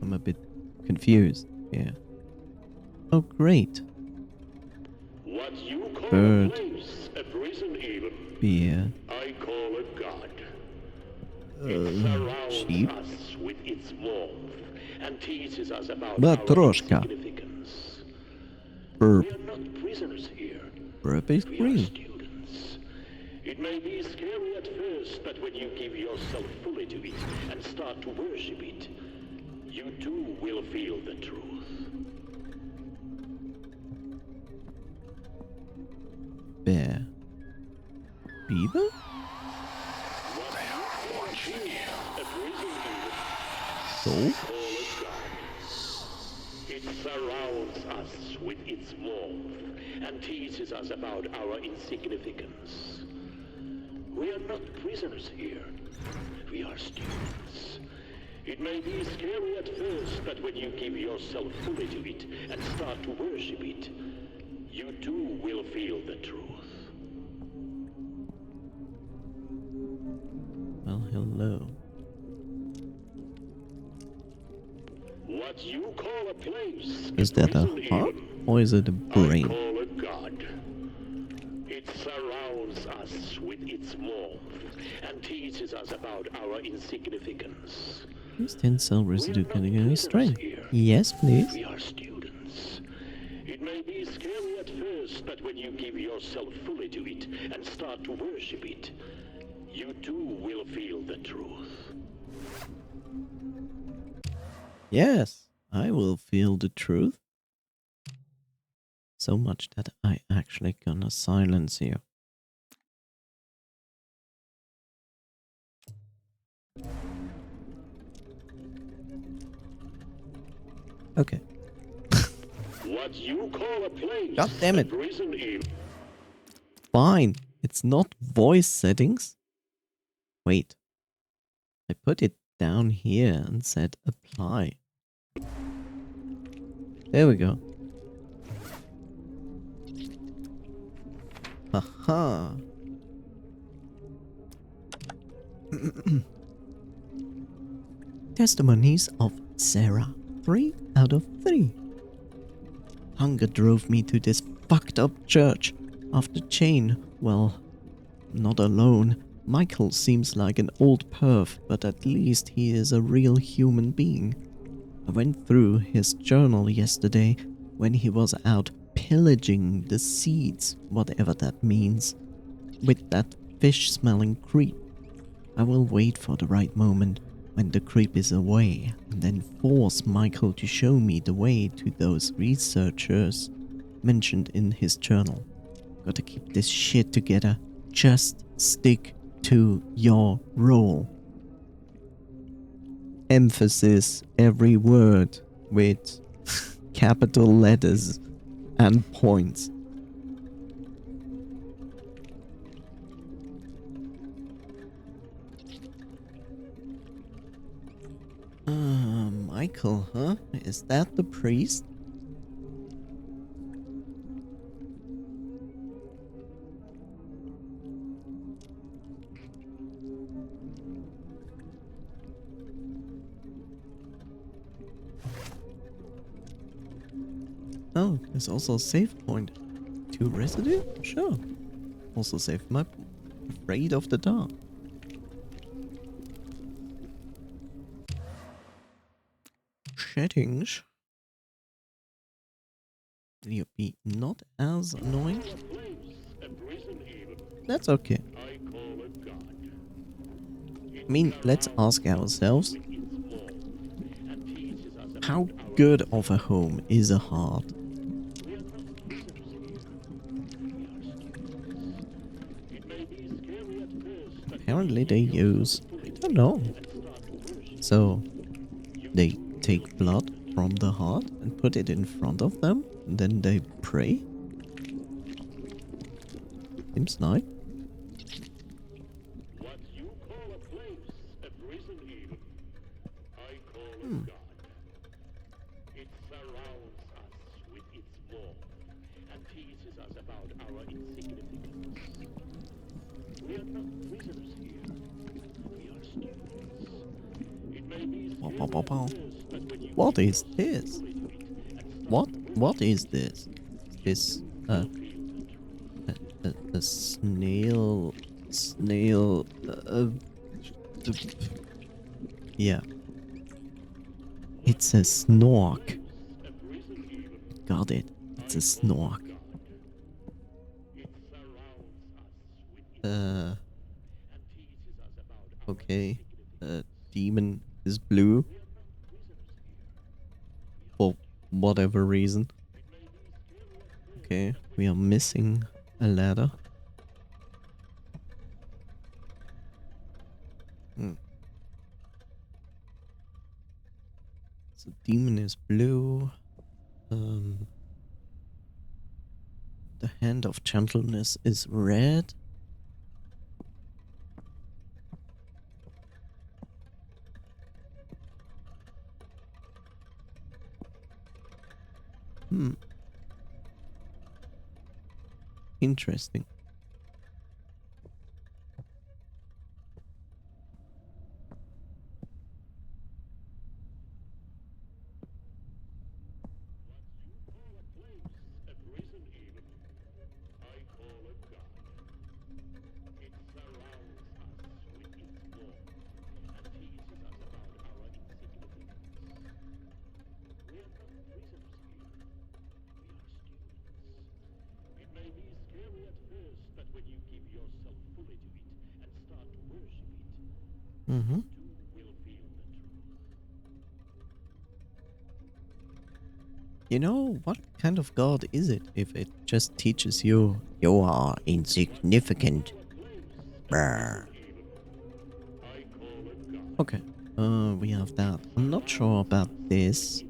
I'm a bit confused here. Oh, great. What you call Bird. a place, a prison even, Beer. I call a god. It surrounds Sheep. us with its warmth and teaches us about Matroshka. our insignificance. Burp. We are not prisoners here. Burp is We are green. students. It may be scary at first, but when you give yourself fully to it and start to worship it, you too will feel the truth. Bear. Beaver? They are watching you. A prison even, Soul? call a god. It surrounds us with its warmth and teaches us about our insignificance. We are not prisoners here. We are students. It may be scary at first, but when you give yourself fully to it and start to worship it, you too will feel the truth. Well, hello. What you call a place, Is that a prison heart? even, Or is it a I brain? call a god. It surrounds us with its warmth and teaches us about our insignificance. Use 10 cell residue not category prisoners strength. here. Yes, please. We are students. It may be scary at first, but when you give yourself fully to it and start to worship it, you too will feel the truth. Yes, I will feel the truth. So much that I actually gonna silence you. Okay. What you call a place, God damn it. a prison even. Fine. It's not voice settings. Wait. I put it down here and said apply. There we go. Haha. Testimonies of Sarah. 3 out of 3. Hunger drove me to this fucked up church. After Jane, well, not alone. Michael seems like an old perv, but at least he is a real human being. I went through his journal yesterday when he was out pillaging the seeds, whatever that means, with that fish-smelling creep. I will wait for the right moment when the creep is away, and then force Michael to show me the way to those researchers mentioned in his journal. Gotta keep this shit together. Just stick to your role. Emphasis every word with capital letters and points. Michael, huh? Is that the priest? Oh, there's also a save point. 2 residue? Sure. Also save map. Afraid of the dark. Settings. Will you be not as annoying? That's okay. I mean, let's ask ourselves, how good of a home is a heart? Apparently they use, I don't know. So, they take blood from the heart and put it in front of them, and then they pray? Seems nice. What you call a place, a prison even, I call a god. It surrounds us with its warmth and teaches us about our insignificance. We are not prisoners here. We are students. It may be scary at first, What is this? What is this? Is this a snail yeah, it's a snork. Got it. It's a snork. Uh okay. Demon is blue for whatever reason. Okay, we are missing a ladder. Hmm. So demon is blue. Um, the hand of gentleness is red. Hmm. Interesting. Mm-hmm. You know, what kind of god is it if it just teaches you you are insignificant? Brr. Okay. We have that. I'm not sure about this.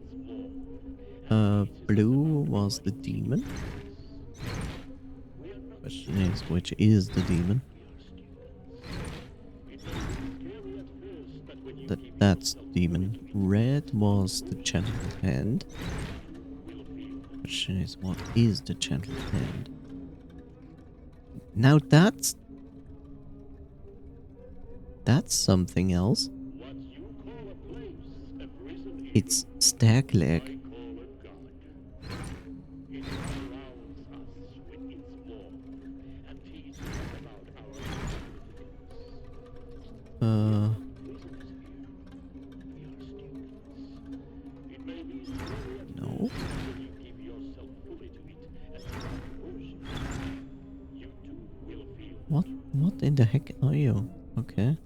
Blue was the demon. Question is, which is the demon? That's the demon. Red was the gentle hand. Question is, what is the gentle hand? Now that's something else. It's stagleg. No. What in the heck are you? Okay.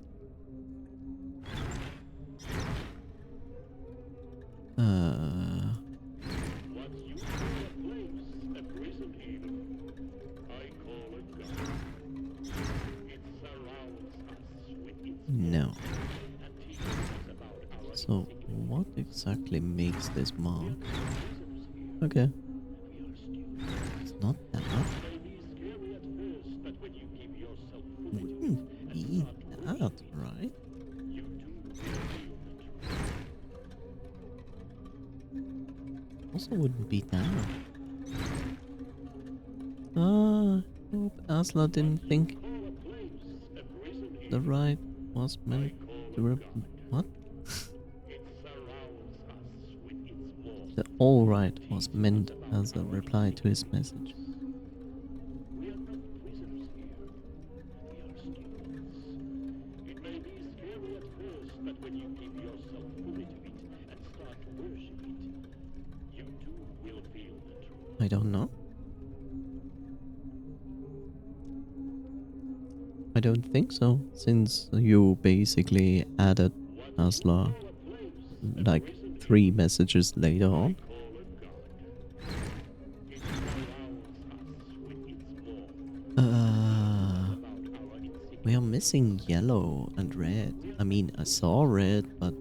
No. So, what exactly makes this mark? Okay. It's not that. Wouldn't be that, right? Also wouldn't be that. Hope Asla didn't think the right was meant to what? The all right was meant as a reply to his message. I don't know. I don't think so, since you basically added Asla like 3 messages later on. We are missing yellow and red. I mean, I saw red, but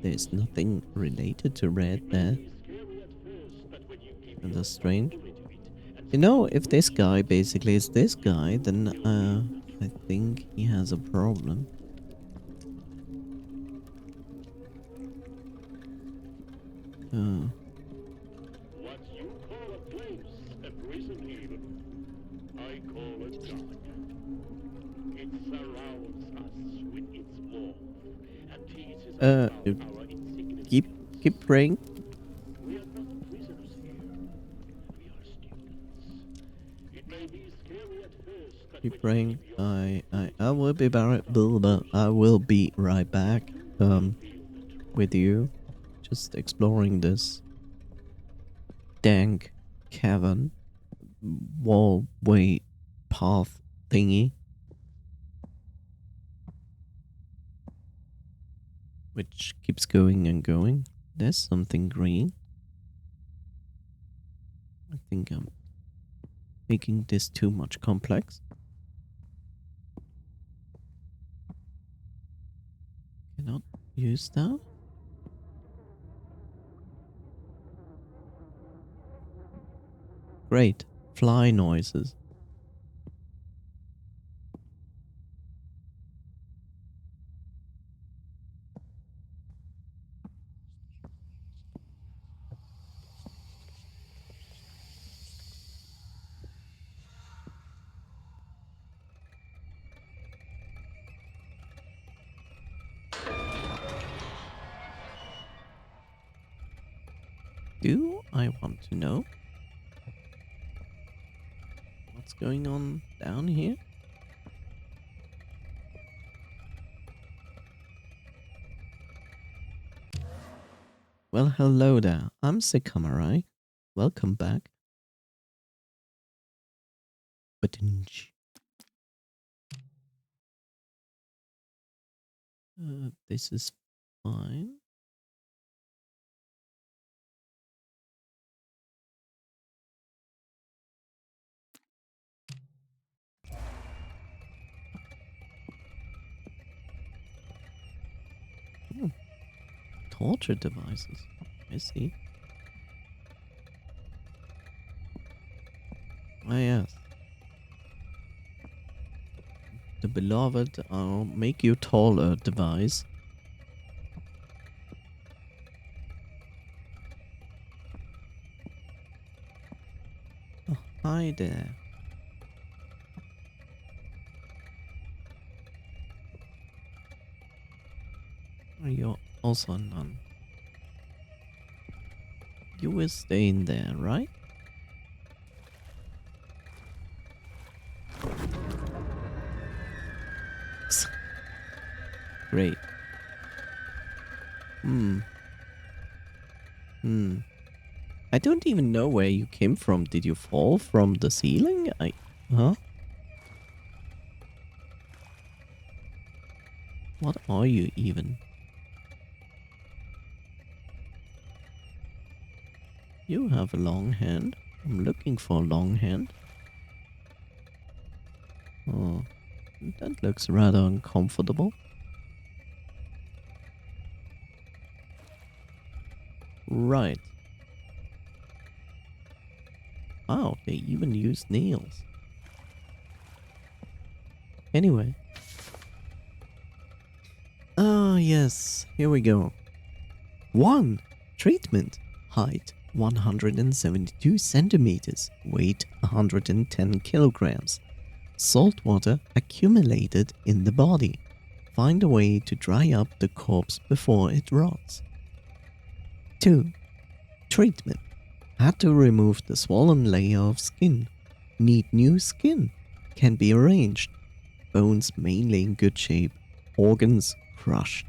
there's nothing related to red there. And that's strange. You know, if this guy basically is this guy, then I think he has a problem. Keep praying. We are not prisoners here. We are students. It may be scary at first, but Keep when you praying. keep your I will be I will be right back. feel the truth. With you, just exploring this dank cavern wallway path thingy, which keeps going and going. There's something green. I think I'm making this too much complex. Cannot use that. Great. Fly noises. Do I want to know what's going on down here? Well, hello there. I'm Sekamerai. Welcome back. Ba-ding. This is fine. Oh, torture devices. I see. Ah, yes. The beloved I'll make you taller device. Oh, hi there. Oh, you're also a nun. You will stay in there, right? Great. I don't even know where you came from. Did you fall from the ceiling? Huh? What are you even? You have a long hand. I'm looking for a long hand. Oh, that looks rather uncomfortable. Right. Wow, they even use nails. Anyway. Ah, yes. Here we go. 1. Treatment. Height 172 centimeters. Weight 110 kilograms. Salt water accumulated in the body. Find a way to dry up the corpse before it rots. 2. Treatment. Had to remove the swollen layer of skin. Need new skin. Can be arranged. Bones mainly in good shape. Organs crushed.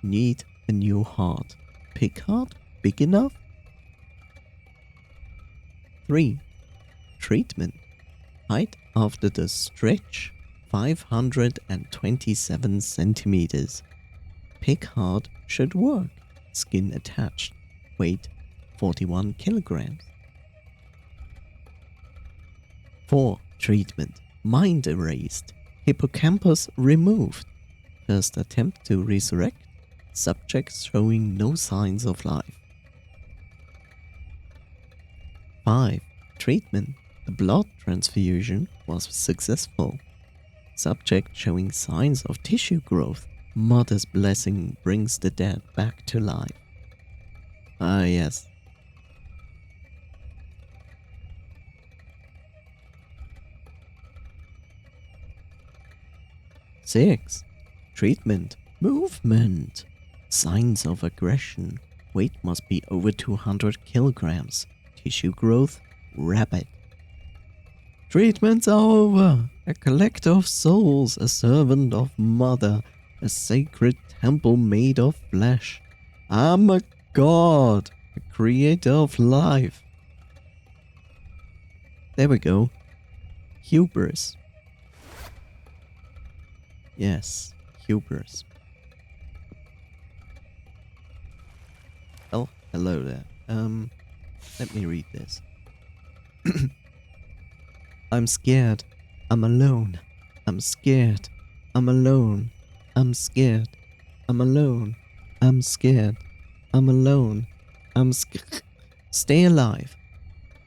Need a new heart. Pick heart big enough? 3. Treatment. Height after the stretch 527 centimeters. Pick heart should work. Skin attached. Weight 41 kilograms. 4. Treatment. Mind erased. Hippocampus removed. First attempt to resurrect. Subjects showing no signs of life. 5. Treatment. The blood transfusion was successful. Subject showing signs of tissue growth. Mother's blessing brings the dead back to life. Ah, yes. 6. Treatment. Movement. Signs of aggression. Weight must be over 200 kilograms. Tissue growth rapid. Treatments are over. A collector of souls, a servant of mother, a sacred temple made of flesh. I'm a god, a creator of life. There we go. Hubris. Yes, hubris. Oh, hello there. Let me read this. I'm scared. I'm alone. I'm scared. I'm alone. I'm scared. I'm alone. I'm scared. I'm alone. I'm scared. Stay alive.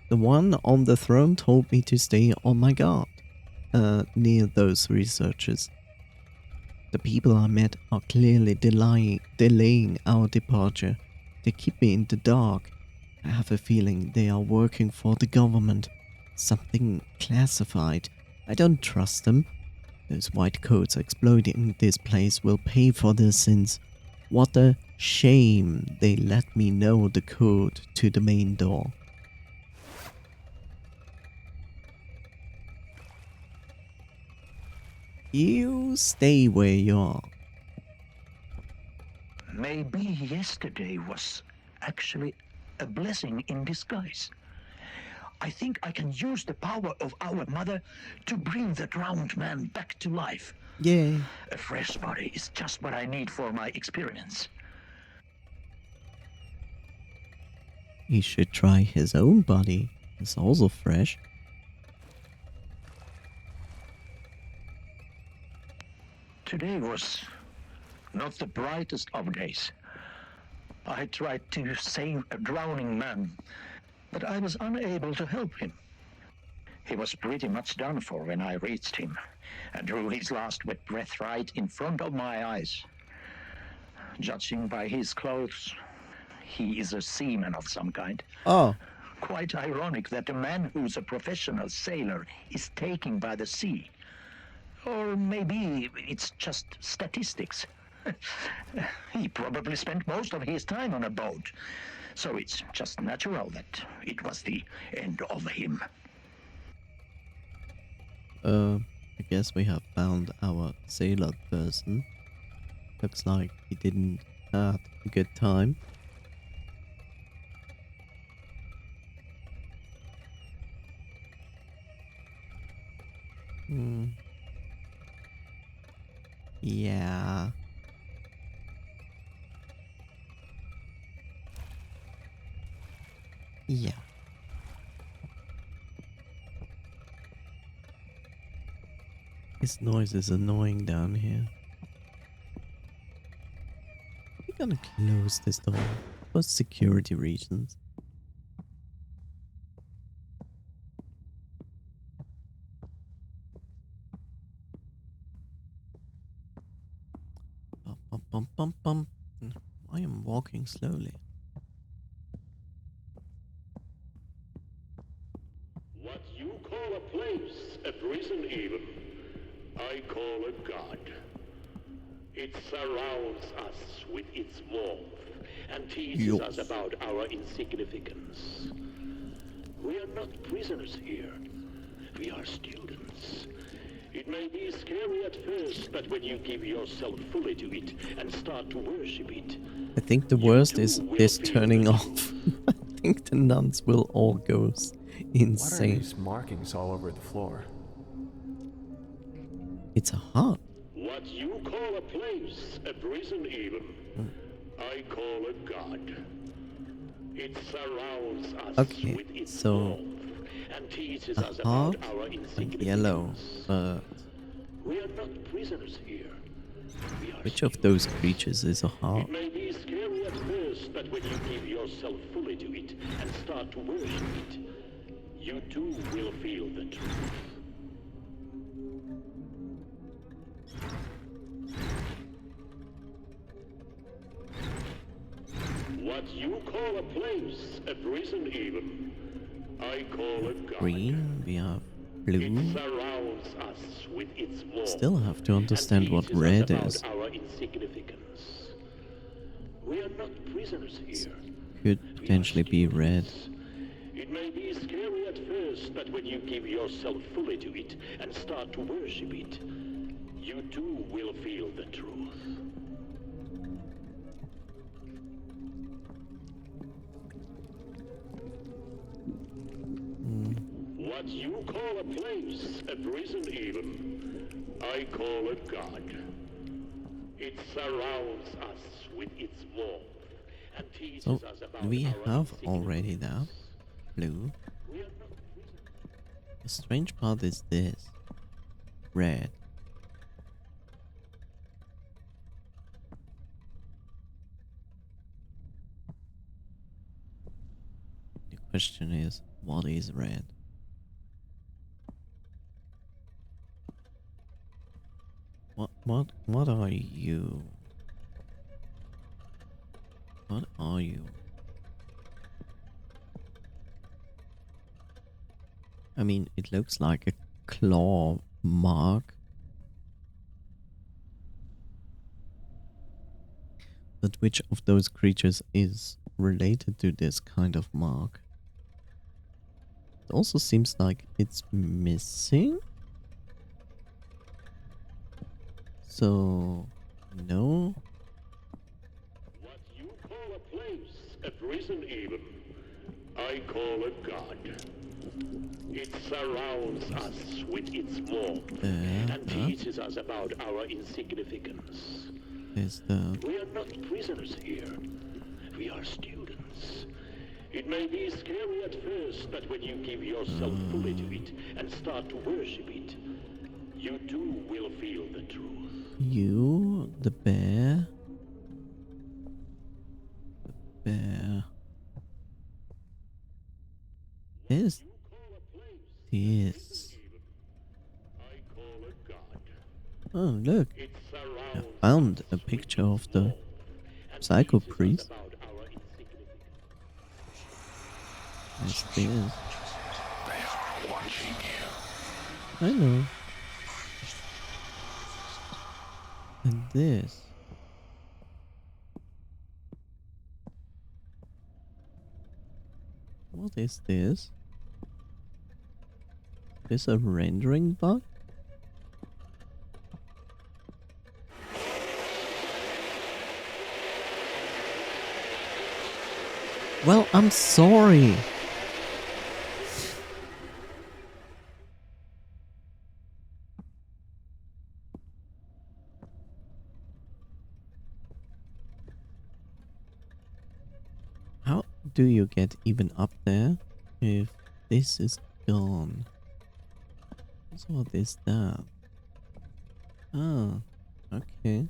The one on the throne told me to stay on my guard. Near those researchers. The people I met are clearly delaying our departure. They keep me in the dark. I have a feeling they are working for the government. Something classified. I don't trust them. Those white coats exploiting this place will pay for their sins. What a shame they let me know the code to the main door. You stay where you are. Maybe yesterday was actually a blessing in disguise. I think I can use the power of our mother to bring the drowned man back to life. Yay. A fresh body is just what I need for my experiments. He should try his own body. It's also fresh. Today was not the brightest of days. I tried to save a drowning man, but I was unable to help him. He was pretty much done for when I reached him and drew his last wet breath right in front of my eyes. Judging by his clothes, he is a seaman of some kind. Oh. Quite ironic that a man who's a professional sailor is taken by the sea. Or maybe it's just statistics. He probably spent most of his time on a boat, so it's just natural that it was the end of him. I guess we have found our sailor person. Looks like he didn't have a good time. Yeah. Yeah. This noise is annoying down here. We're gonna close this door for security reasons. Bum, bum, bum, bum. I am walking slowly. What you call a place, a prison even, I call a god. It surrounds us with its warmth and teaches us about our insignificance. We are not prisoners here. We are students. It may be scary at first, but when you give yourself fully to it and start to worship it, I think the worst is this turning off. I think the nuns will all go insane. What are these markings all over the floor? It's a heart. what you call a place, a prison even, I call a god. It surrounds us Okay, with its so warmth and teaches us a about heart, our a insignificance. yellow bird. We are not prisoners here. We are Which of those creatures is a heart? It may be scary at first, but when you give yourself fully to it and start to worship it, you too will feel the truth. What you call a place, a prison even, I call a god. Green, we have It blue. surrounds us with its warmth. Still have to understand what and teaches us red about is. our insignificance. We are not prisoners here. Could We are potentially be red. students. It may be scary at first, but when you give yourself fully to it and start to worship it, you too will feel the truth. What you call a place, a prison even, I call a god. It surrounds us with its warmth and teaches So us about we our have already that. insignificance. Blue. We are not prisoners. The strange part is this. Red. The question is, what is red? What are you? What are you? I mean, it looks like a claw mark. But which of those creatures is related to this kind of mark? It also seems like it's missing. So, no. What you call a place, a prison even, I call a god. It surrounds us with its warmth and teaches us about our insignificance. There's the... We are not prisoners here. We are students. It may be scary at first, but when you give yourself fully to it and start to worship it, you too will feel the truth. You, the bear. The bear. This. This. I call a god. Oh, look. It I surrounds found a picture of the psycho priest. about our insignificance. That's this. They are watching you. I know. And this. What is this? Is a rendering bug? Well, I'm sorry. How do you get even up there if this is gone? So what is that? Ah, okay.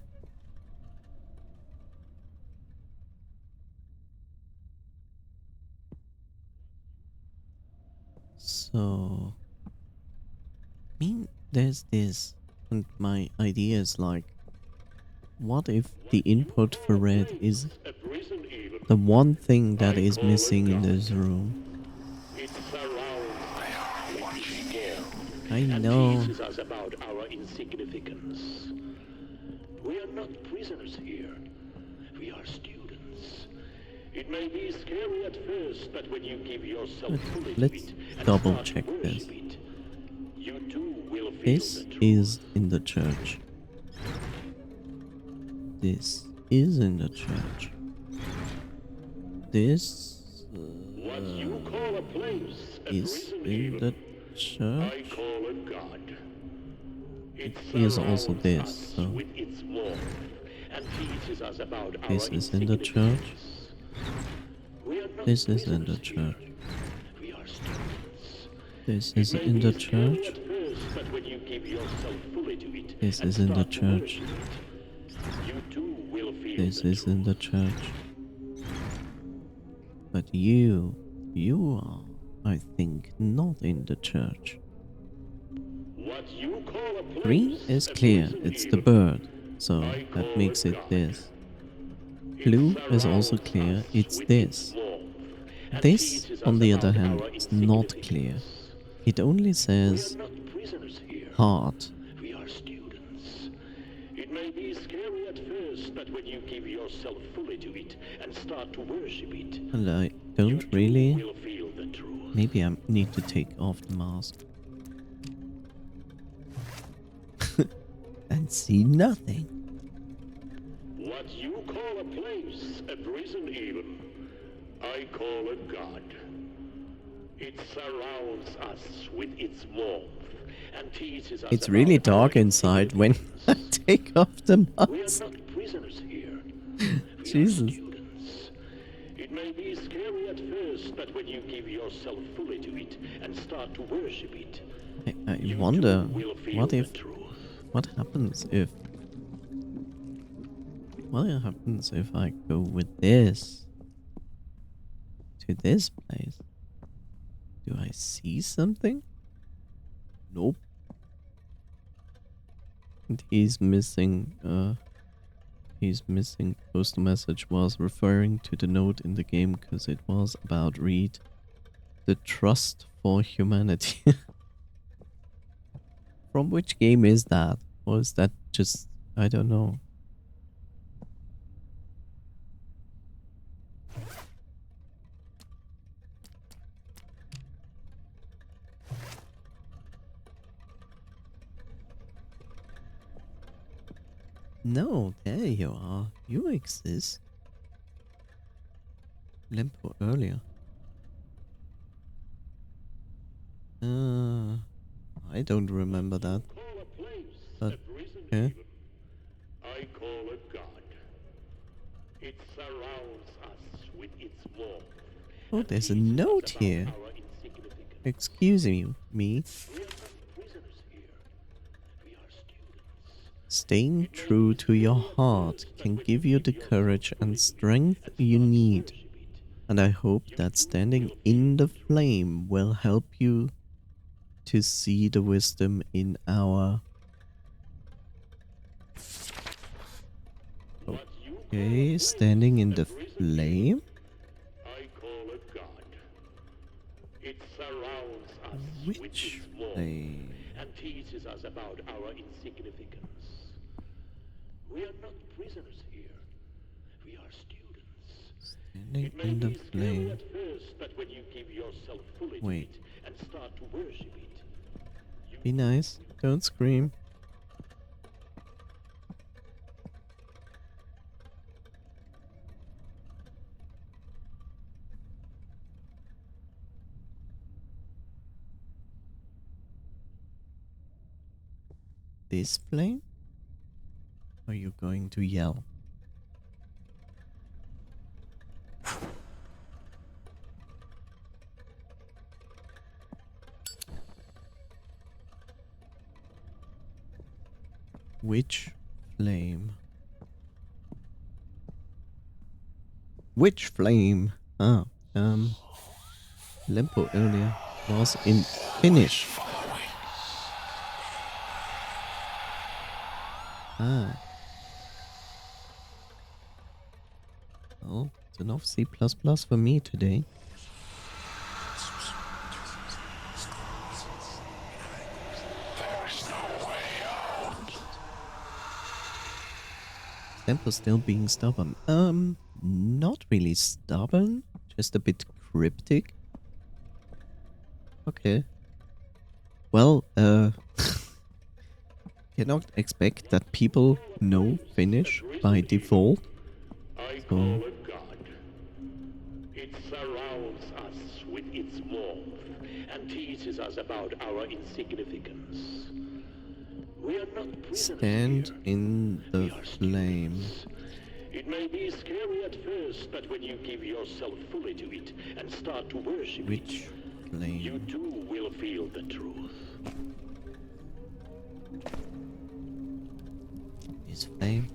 So, I mean, there's this, and my idea is like, what if the input for red is A prison even. the one thing that is missing in this room? It surrounds. They are watching you. I And know. teaches us about our insignificance. We are not prisoners here. We are students. It may be scary at first, but when you give yourself fully to Let's it and double start to check this. worship it, you too will feel This the truth. is in the church. This is in the church. This What you call a place, a is prison in even, the I church. call a god. It Here's also surrounds this, us so with its warmth and teaches us about our this is in the church. insignificance. We are not This is in the prisoners here. church. We are students. This It is may in be the scary church. at first, but when you give yourself fully to it This and is in the start to church. worship it, you too will feel This the is in the truth. church. But you are, I think, not in the church. What you call a place, Green is a clear, prison it's the even, bird, so I that call makes a it god. this. It Blue is also surrounds clear, us it's with this. its warmth and This, teaches on us the other about hand, our is not clear. insignificance. It only We are says not prisoners here. heart. We are students. It may be scary at first, but when you give yourself fully to it and start to worship it, And I don't you too really... will feel the truth. Maybe I need to take off the mask. And see nothing. What you call a place, a prison even, I call a god. It surrounds us with its warmth and teaches us It's really about our dark inside when I insignificance. take off the We are mask. not prisoners here. We Jesus. are students. It may be scary at first, but when you give yourself fully to it and start to worship it, I you wonder, too will feel what the if... truth. What happens if... What happens if I go with this? To this place? Do I see something? Nope. And he's missing, post message was referring to the note in the game because it was about read the trust for humanity. From which game is that? Or is that just, I don't know. No, there you are. You exist. Lempo earlier. I don't remember that. Call a place, But, a prison yeah. even, I call a god. It surrounds us with its warmth. Oh, and there's a teaches us note about here. our insignificance. Excuse me. We are not prisoners here. We are students. Staying true to your heart can give you the courage and strength you need. And I hope that standing in the flame will help you to see the wisdom in our... Okay, standing in the flame? I call a god. It surrounds us with Which its warmth flame? and teaches us about our insignificance. We are not prisoners here. We are students. Standing It may in the be scary flame. at first, but when you give yourself fully Wait. to it and start to worship it, you Be nice. Don't scream. This flame? Are you going to yell? Which flame? Which flame? Ah, Lempo earlier was in Finnish. Ah. Well, it's enough C++ for me today. Lempo still being stubborn. Not really stubborn, just a bit cryptic. Okay. Well, cannot expect that people know Finnish by default. I So, call a god. It surrounds us with its warmth and teaches us about our insignificance. We are not prisoners stand here. in the We are flame. students. It may be scary at first, but when you give yourself fully to it and start to worship Which it, you flame? too will feel the truth. This flame?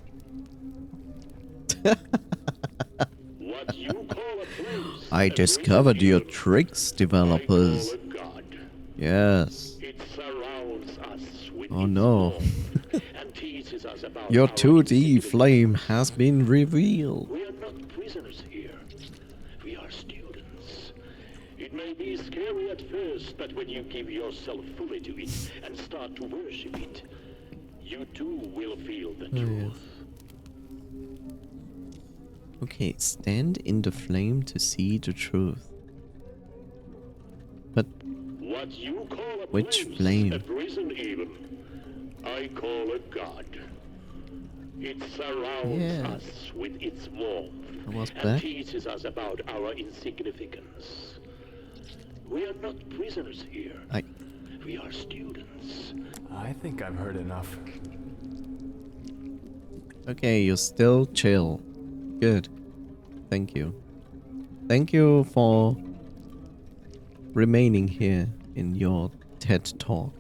What you call a place, I a discovered prison your even, tricks, I developers. call a god. Yes. It surrounds us with Oh its no. warmth and teaches us about Your our 2D flame insignificance. has been revealed. We are not prisoners here. We are students. It may be scary at first, but when you give yourself fully to it and start to worship it, you too will feel the truth. Okay, stand in the flame to see the truth. But What you call a which place, flame? a prison even, I call a god. It surrounds Yeah, us with its warmth I was and back. teaches us about our insignificance. We are not prisoners here. I We are students. I think I've heard enough. Okay, you're still chill. Good. Thank you. Thank you for remaining here in your TED talk.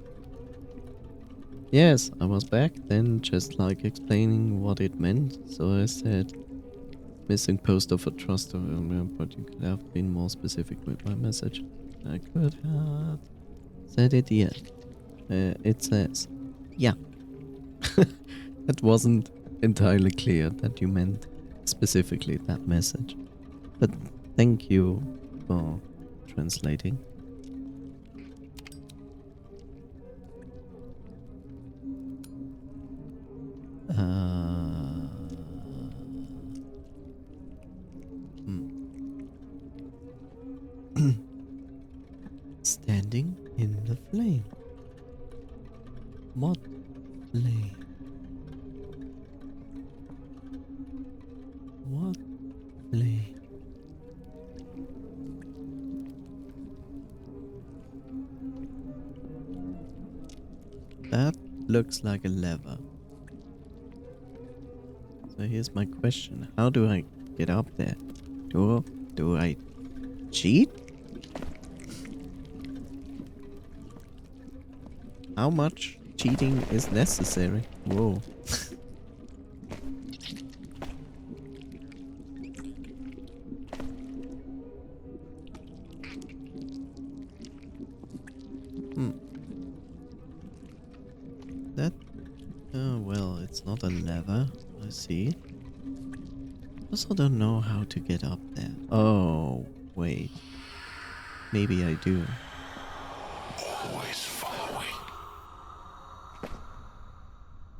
Yes, I was back then, just like explaining what it meant. So I said, missing post of a trust, but you could have been more specific with my message. I could have said it yet. It says, yeah. It wasn't entirely clear that you meant specifically that message. But thank you for translating. Standing in the flame. What flame? What flame? That looks like a lever. So here's my question. How do I get up there? Do I cheat? How much cheating is necessary? Whoa. That... Oh, well, it's not a lever. I see. Also don't know how to get up there. Oh, wait. Maybe I do. Always following.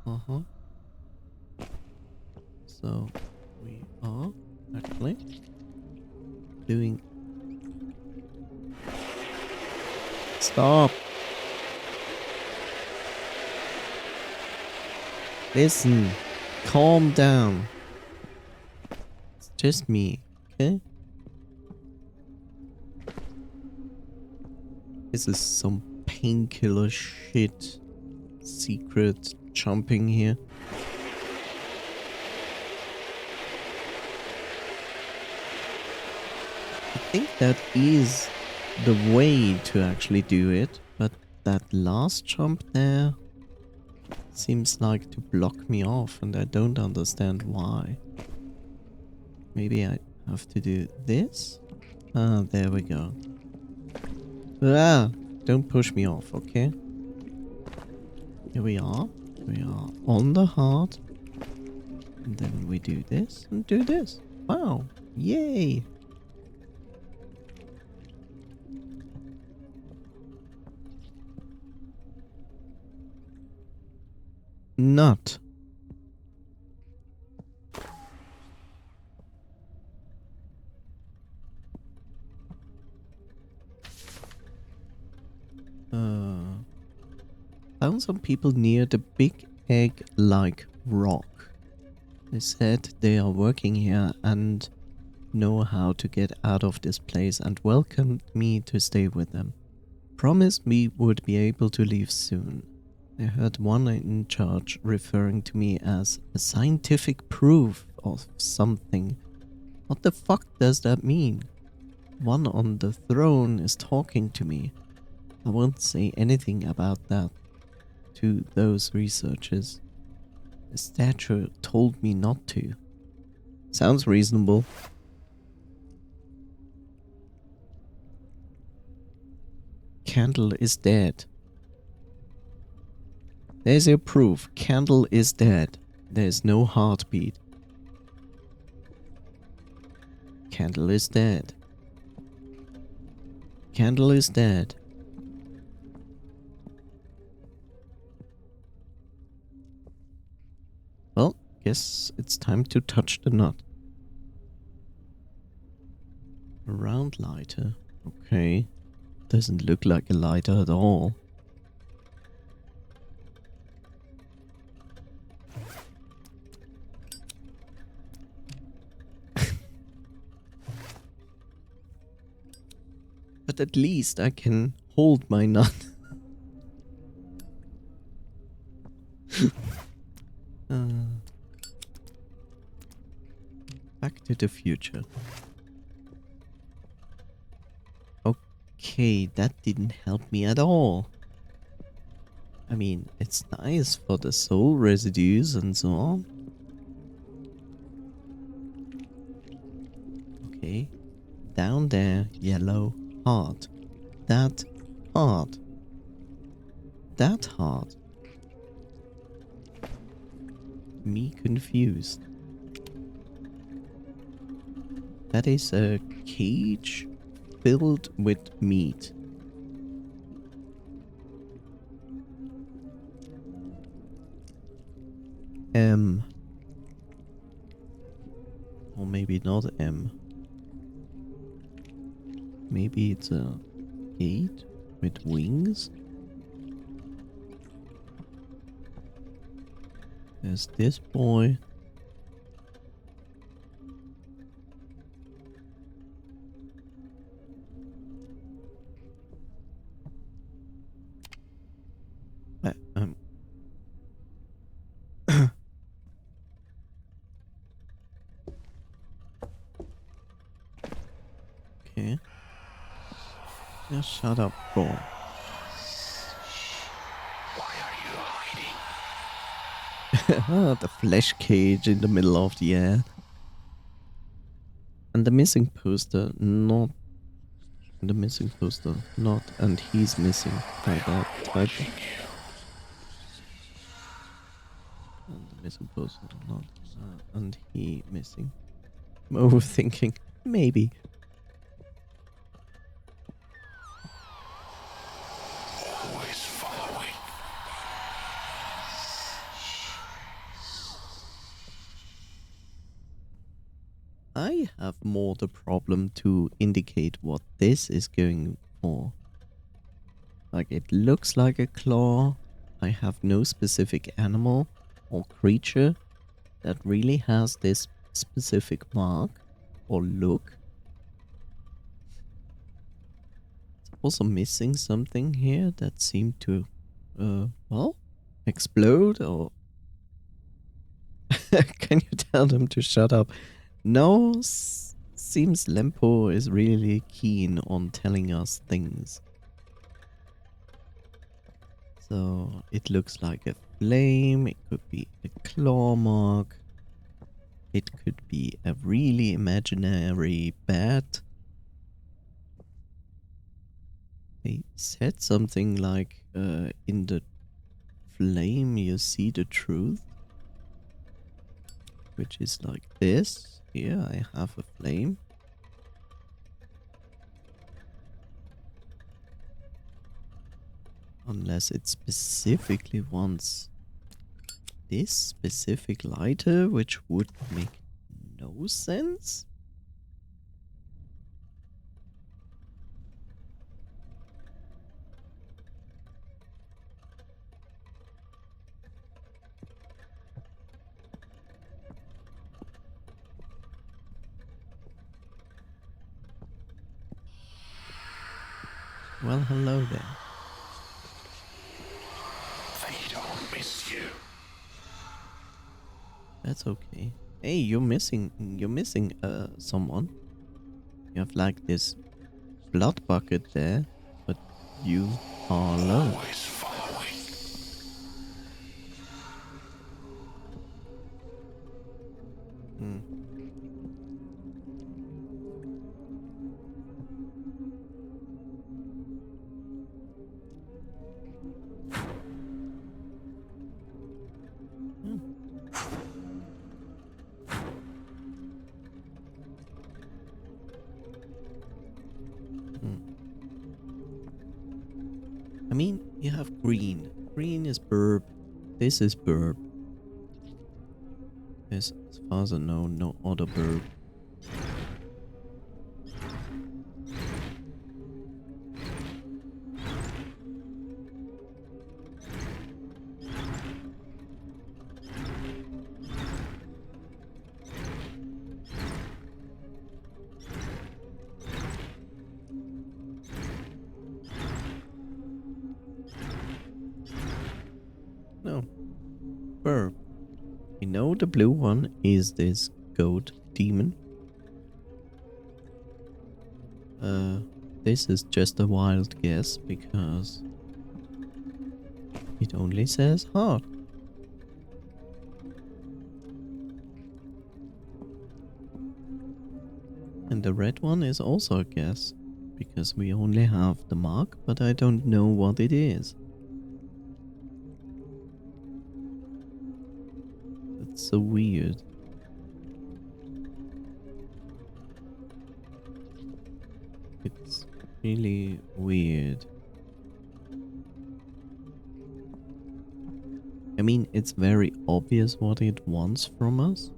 Uh-huh. So, we are actually doing... Stop! Listen, calm down. It's just me, okay? This is some painkiller shit. Secret jumping here. I think that is the way to actually do it, but that last jump there seems like to block me off, and I don't understand why. Maybe I have to do this? Ah, there we go. Ah, don't push me off, okay? Here we are. We are on the heart. And then we do this and do this. Wow. Yay. Not. Found some people near the big egg-like rock. They said they are working here and know how to get out of this place and welcomed me to stay with them. Promised we would be able to leave soon. I heard one in charge referring to me as a scientific proof of something. What the fuck does that mean? One on the throne is talking to me. I won't say anything about that to those researchers. The statue told me not to. Sounds reasonable. Candle is dead. There's your proof. Candle is dead. There's no heartbeat. Candle is dead. Candle is dead. Well, guess it's time to touch the nut. A round lighter. Okay. Doesn't look like a lighter at all. But at least I can hold my nut. Back to the future. Okay, that didn't help me at all. I mean, it's nice for the soul residues and so on. Okay. Down there, yellow, heart. That heart. That heart. Me confused. That is a cage filled with meat. M. Or maybe not M. Maybe it's a gate with wings. There's this boy. Okay. Just shut up, bro. Why are you hiding? The flesh cage in the middle of the air. And the missing poster, not. The missing poster, not. And he's missing by that type. And the missing poster, not. And he missing. I'm overthinking. Maybe. Always following. I have more the problem to indicate what this is going for. Like, it looks like a claw. I have no specific animal or creature that really has this specific mark or look. It's also missing something here that seemed to, well, explode or... Can you tell them to shut up? No, seems Lempo is really keen on telling us things. So it looks like a flame, it could be a claw mark, it could be a really imaginary bat. They said something like, in the flame you see the truth, which is like this. Here I have a flame. Unless it specifically wants this specific lighter, which would make no sense. Well, hello there. They don't miss you. That's okay. Hey, you're missing someone. You have like this blood bucket there, but you are alone. Always following. I mean, you have green. Green is burb. This is burb. There's, as far as I know, no other burb. No. Verb. We know the blue one is this goat demon. This is just a wild guess because it only says heart. And the red one is also a guess because we only have the mark, but I don't know what it is. That's so weird. It's really weird. I mean, it's very obvious what it wants from us.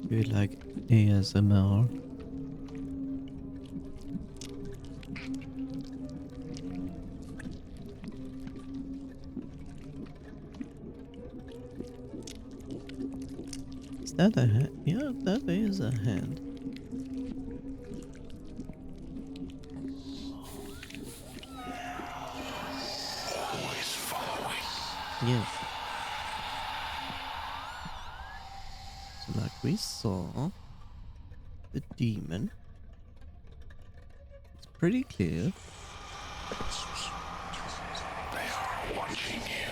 Do you like ASMR? Is that a hand? Yeah, that is a hand. Yeah. So like we saw the demon. It's pretty clear. They are watching you.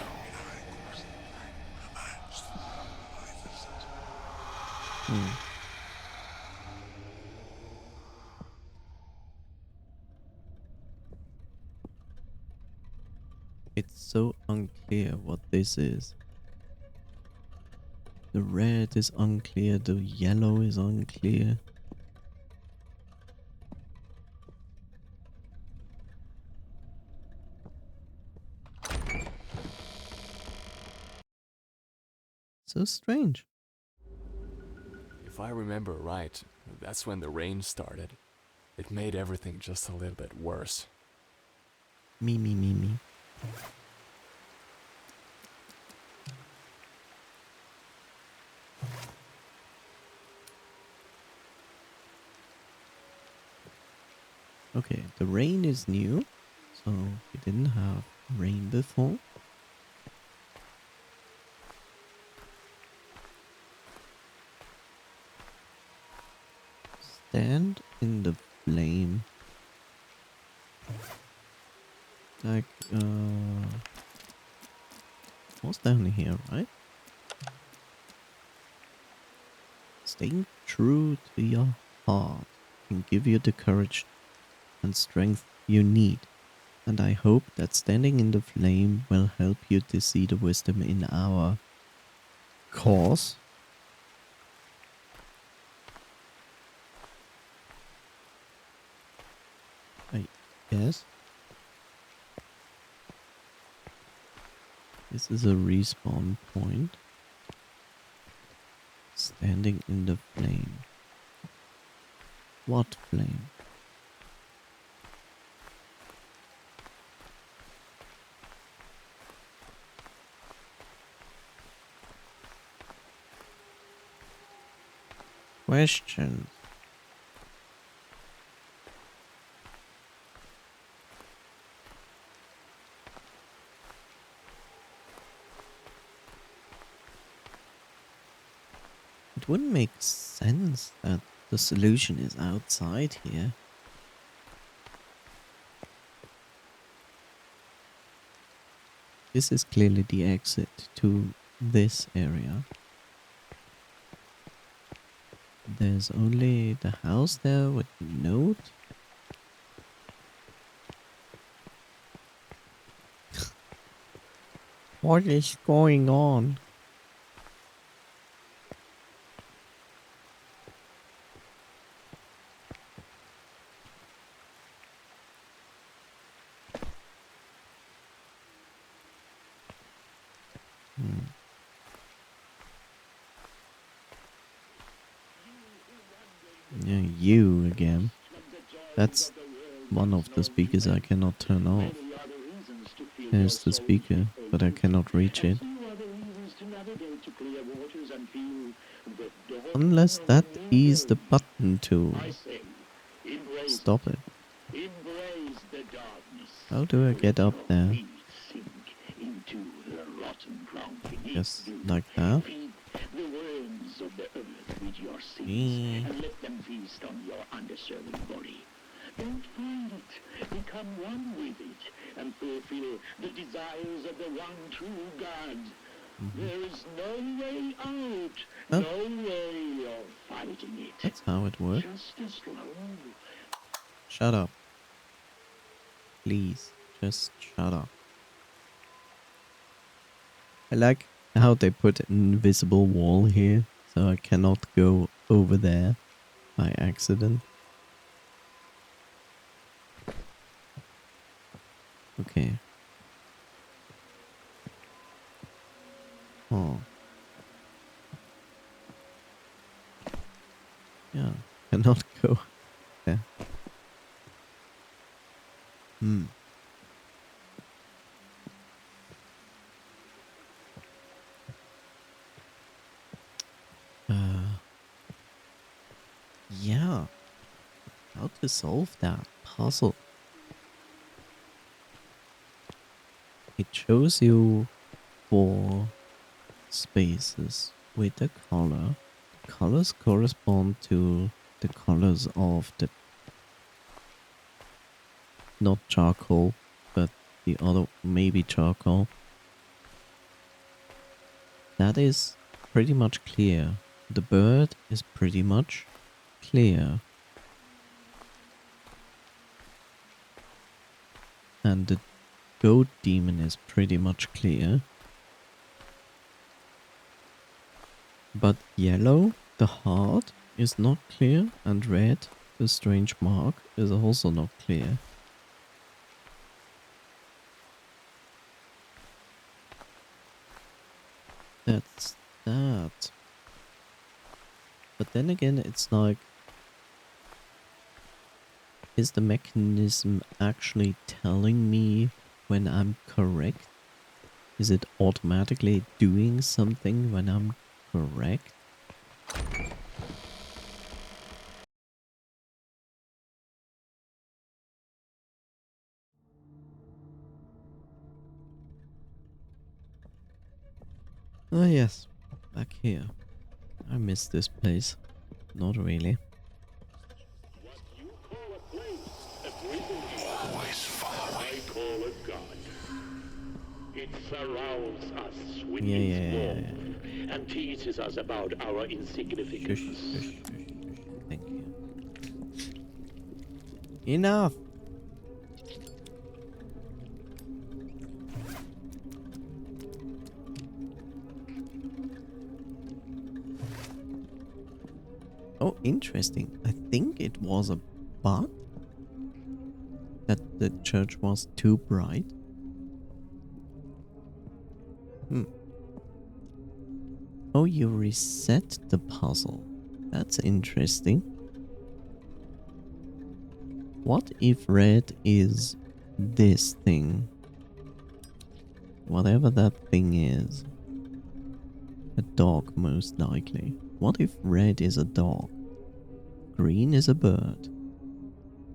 It's so unclear what this is. The red is unclear, the yellow is unclear. So strange. If I remember right, that's when the rain started. It made everything just a little bit worse. Me. Okay, the rain is new, so we didn't have rain before. Stand in the flame. Like, what's down here, right? Staying true to your heart can give you the courage and strength you need. And I hope that standing in the flame will help you to see the wisdom in our cause. I guess. This is a respawn point. Standing in the flame. What flame? Questions. It wouldn't make sense that the solution is outside here. This is clearly the exit to this area. There's only the house there with the note. What is going on? you again. That's one of the speakers I cannot turn off. There's the speaker, but I cannot reach it. Unless that is the button to stop it. How do I get up there? Just like that. And let them feast on your undeserving body. Don't find it. Become one with it and fulfill the desires of the one true God. There is no way out. Huh? No way of fighting it. That's how it works. Just as long. Shut up. Please, just shut up. I like how they put an invisible wall here, so I cannot go over there by accident. Okay. Oh. Yeah, cannot go there. Yeah. How to solve that puzzle? It shows you 4 spaces with the color. The colors correspond to the colors of the not charcoal, but the other maybe charcoal. That is pretty much clear. The bird is pretty much clear. And the goat demon is pretty much clear. But yellow, the heart, is not clear, and red, the strange mark, is also not clear. That's that. But then again, it's like, is the mechanism actually telling me when I'm correct? Is it automatically doing something when I'm correct? Ah yes, back here. I miss this place. Not really. What you call a place, a prison, I call a god. It surrounds us with its warmth and teaches us about our insignificance. Shush. Thank you. Enough! Oh, interesting. I think it was a bug that the church was too bright. Oh, you reset the puzzle. That's interesting. What if red is this thing? Whatever that thing is. A dog, most likely. What if red is a dog? Green is a bird.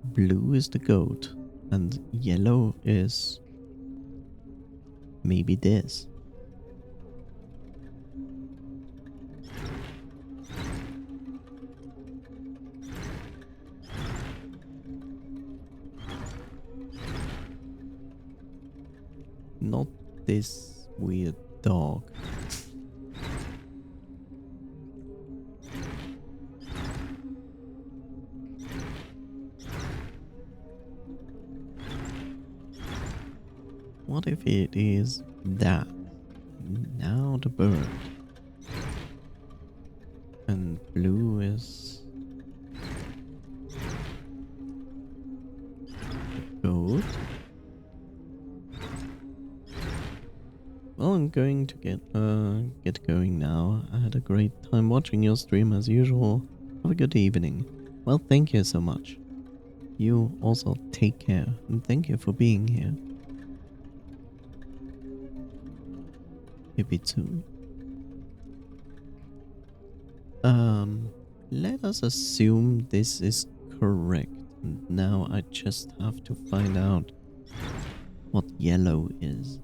Blue is the goat. And yellow is maybe this. Not this weird dog. What if it is that? Now the bird. And blue is the goat. Well, I'm going to get going now. I had a great time watching your stream as usual. Have a good evening. Well, thank you so much. You also take care, and thank you for being here. Maybe too. Let us assume this is correct. And now I just have to find out what yellow is.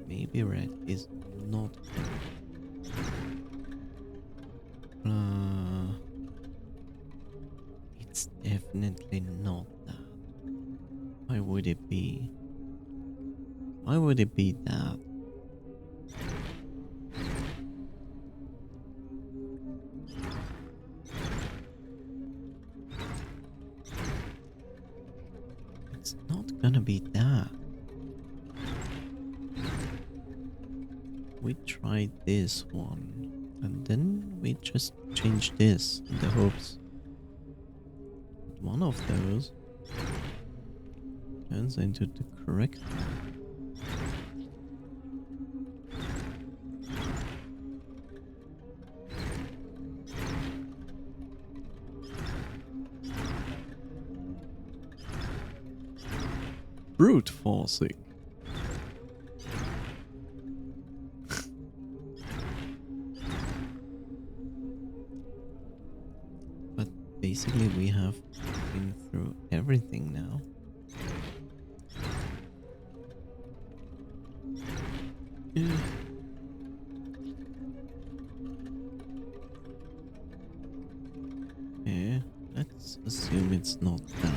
Maybe red is not it's definitely not that. Why would it be? Why would it be that? It's not gonna be that. We tried this one, and then we just changed this in the hopes that one of those turns into the correct one. Brute forcing. But basically we have been through everything now. Yeah, let's assume it's not that.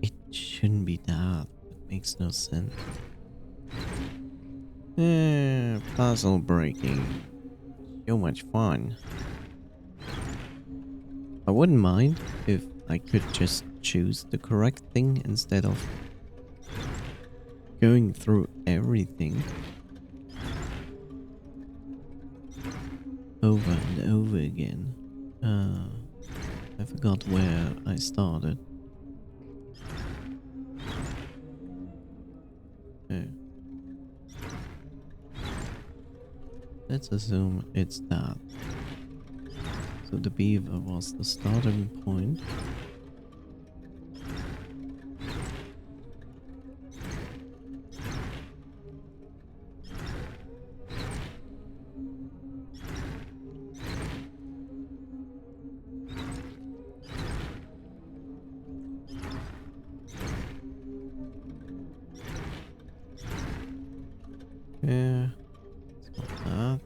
It shouldn't be that. It makes no sense. Puzzle breaking. So much fun. I wouldn't mind if I could just choose the correct thing instead of going through everything over and over again. I forgot where I started. Okay. Let's assume it's that. So the beaver was the starting point. Yeah, it's not that.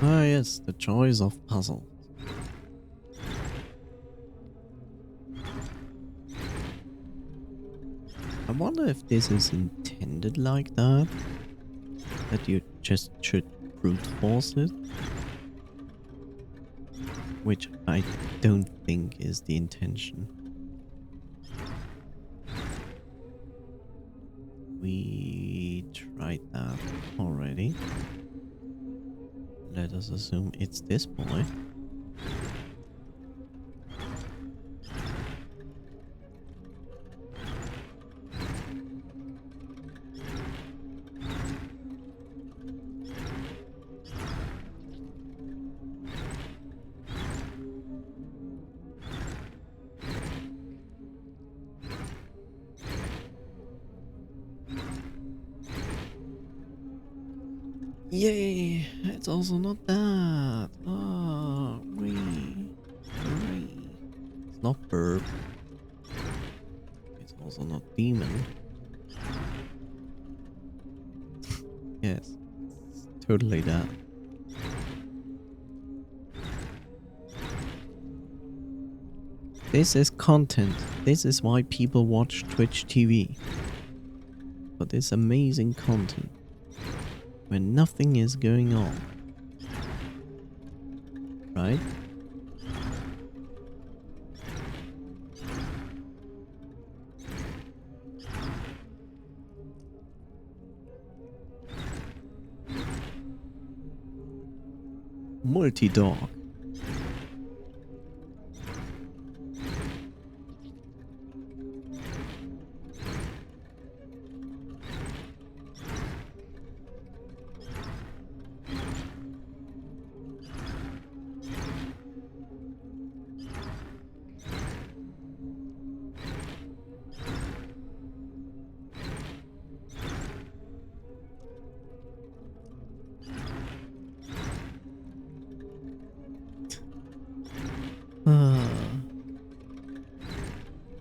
Ah yes, the choice of puzzles. I wonder if this is intended like that? That you just should brute force it? Which I don't think is the intention. We tried that already. Let us assume it's this boy. Yay! It's also not that. Ah, hooray. It's not burp. It's also not demon. Yes, it's totally that. This is content. This is why people watch Twitch TV. for this amazing content where nothing is going on. Right? Multi-dog.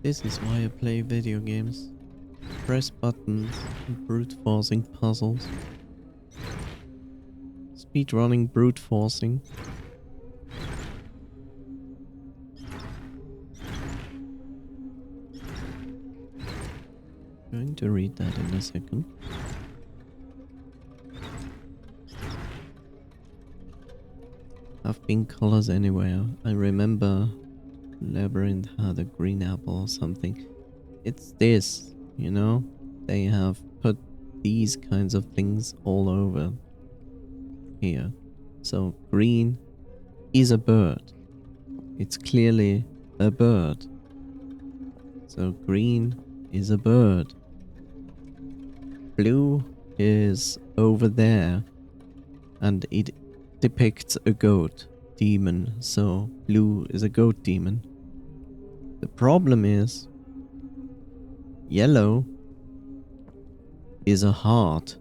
This is why I play video games. Press buttons and brute forcing puzzles. Speedrunning brute forcing. Going to read that in a second. Have pink colors anywhere. I remember Labyrinth had a green apple or something. It's this, you know? They have put these kinds of things all over here. So green is a bird. It's clearly a bird. So green is a bird. Blue is over there. And it depicts a goat demon. So blue is a goat demon. The problem is yellow is a heart.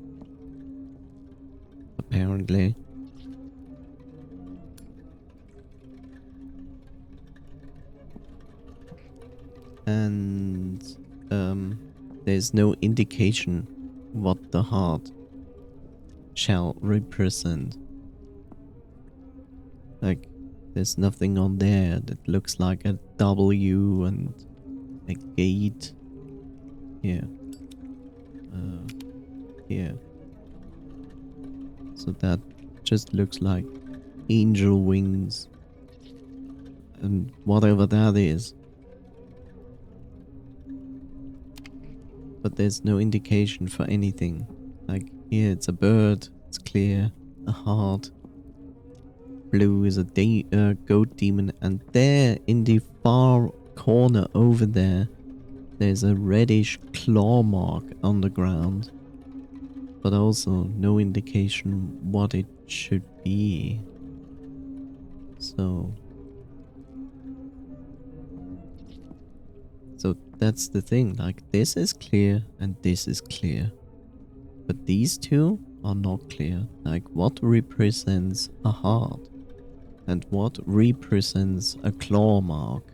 Apparently. And there's no indication what the heart shall represent. Like, there's nothing on there that looks like a W and a gate. Here. Here. So that just looks like angel wings. And whatever that is. But there's no indication for anything. Like, here it's a bird, it's clear, a heart. Blue is a goat demon, and there in the far corner over there, there's a reddish claw mark on the ground. But also no indication what it should be. So that's the thing, like this is clear and this is clear. But these two are not clear. Like what represents a heart? And what represents a claw mark?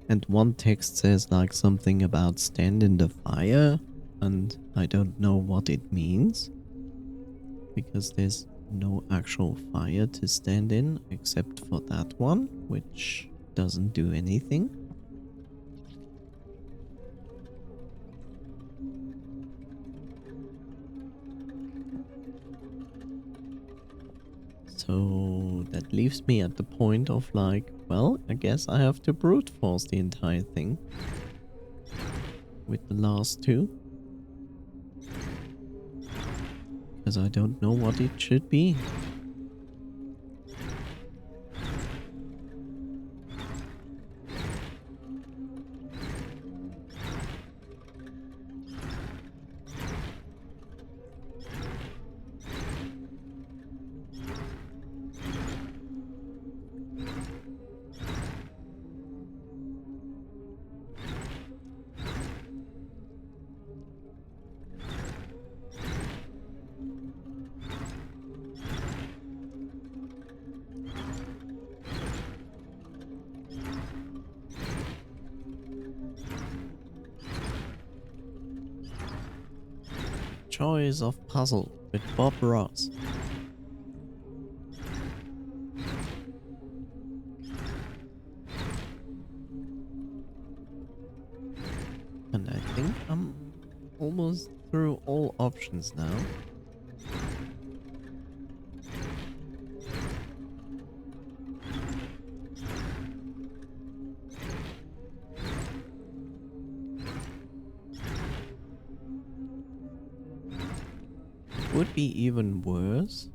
And one text says like something about stand in the fire, and I don't know what it means. Because there's no actual fire to stand in, except for that one, which doesn't do anything. So that leaves me at the point of like, well, I guess I have to brute force the entire thing. With the last two. Because I don't know what it should be. Choice of puzzle with Bob Ross. And I think through all options now. Would be even worse.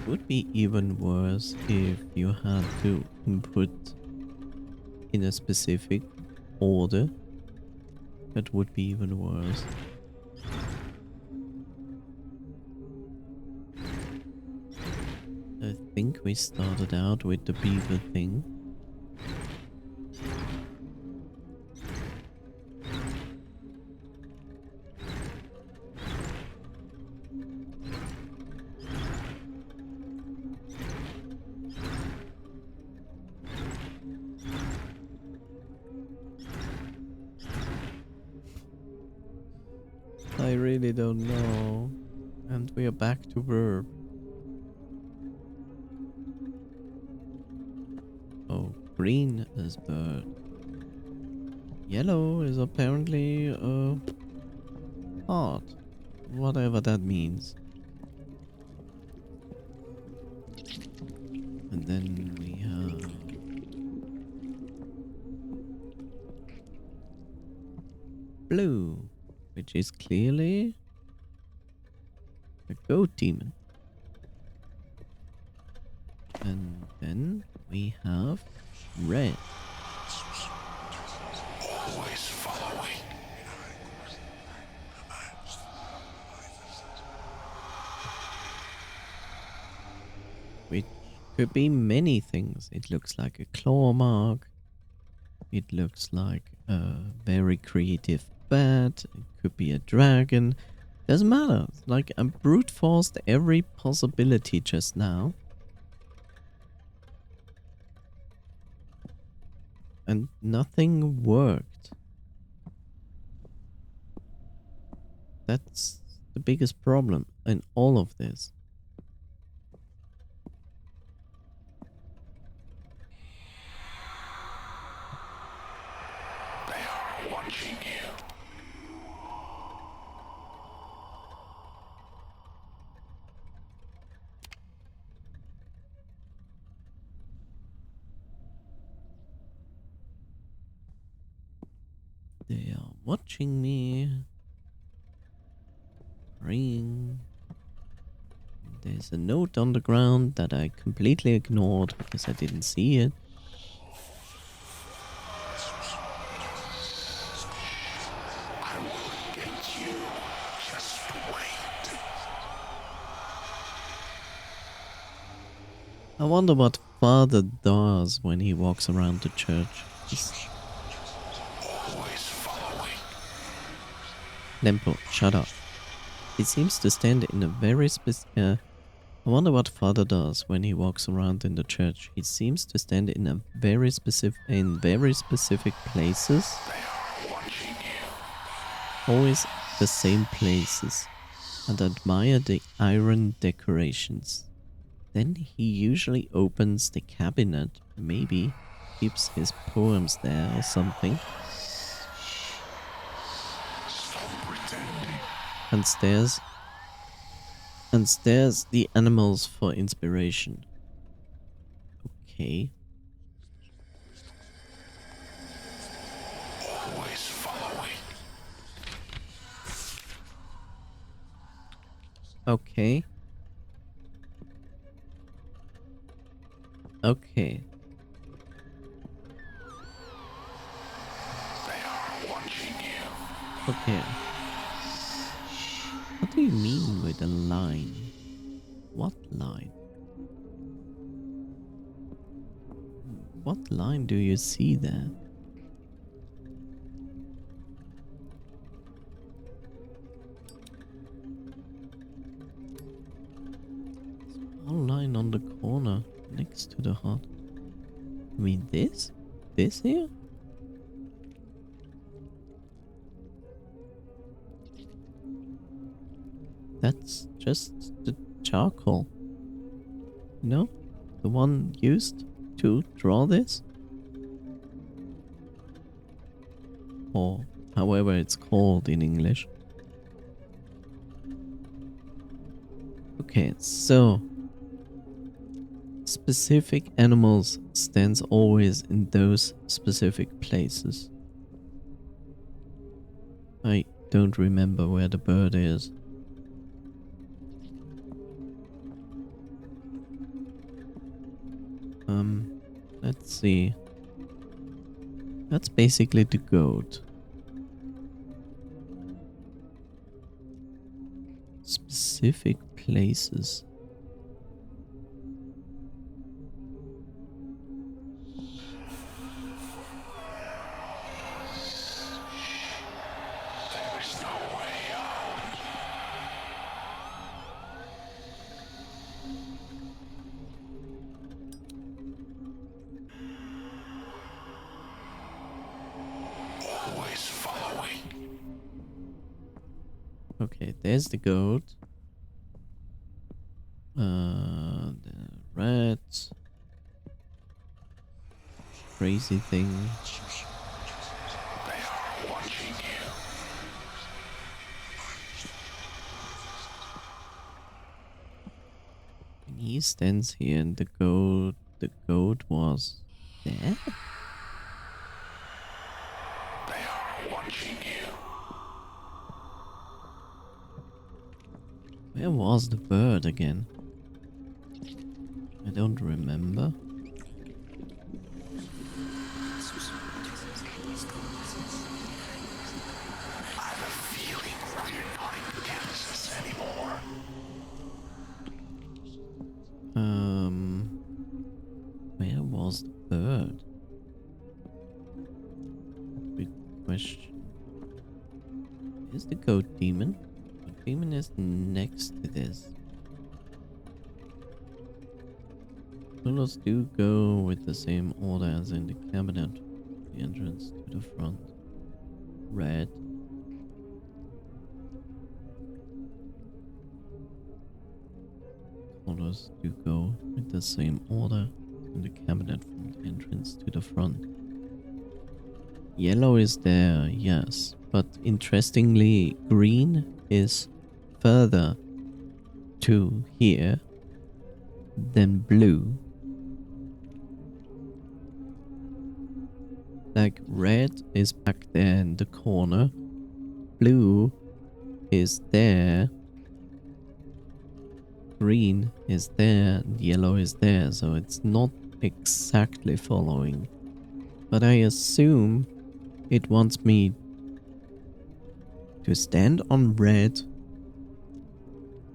Would be even worse if you had to input in a specific order. That would be even worse. I think we started out with the beaver thing. I really don't know. And we are back to verb. Oh, green is bird. Yellow is apparently heart. Whatever that means. And then we have blue, which is clearly a goat demon. And then we have red. Always following. Which could be many things. It looks like a claw mark. It looks like a very creative bat. It could be a dragon. Doesn't matter. Like I brute forced every possibility just now. And nothing worked. That's the biggest problem in all of this. They are watching you. They are watching me. Ring. There's a note on the ground that I completely ignored because I didn't see it. I will get you. Just wait. I wonder what Father does when he walks around the church. Always following. Lempo, shut up. He seems to stand in a very specific... I wonder what Father does when he walks around in the church. He seems to stand in a very specific places. They are watching you. Always the same places. And admire the iron decorations. Then he usually opens the cabinet. Maybe keeps his poems there or something. Stop pretending. And stares the animals for inspiration. Okay. Always following. Okay. Okay. They are watching you. Okay. What do you mean with a line? What line? What line do you see there? Small line on the corner next to the heart. You mean this? This here? That's just the charcoal. No? The one used to draw this? or however it's called in English. Okay, so specific animals stands always in those specific places. I don't remember where the bird is. Let's see. That's basically the goat. Specific places. There is no way out. Always following. Okay, there's the goat. The rat. Crazy thing. They are watching you. And he stands here and the goat was there? They are watching you. Where was the bird again? I don't remember. I have a feeling we're not in Kansas anymore. Where was the bird? Good question. Is the goat demon? The demon is next to this. Colors do go with the same order as in the cabinet. The entrance to the front. Red. Colors do go with the same order in the cabinet from the entrance to the front. Yellow is there, yes, but interestingly, green is further to here than blue. Like red is back there in the corner, blue is there, green is there, and yellow is there, so it's not exactly following. But I assume it wants me to stand on red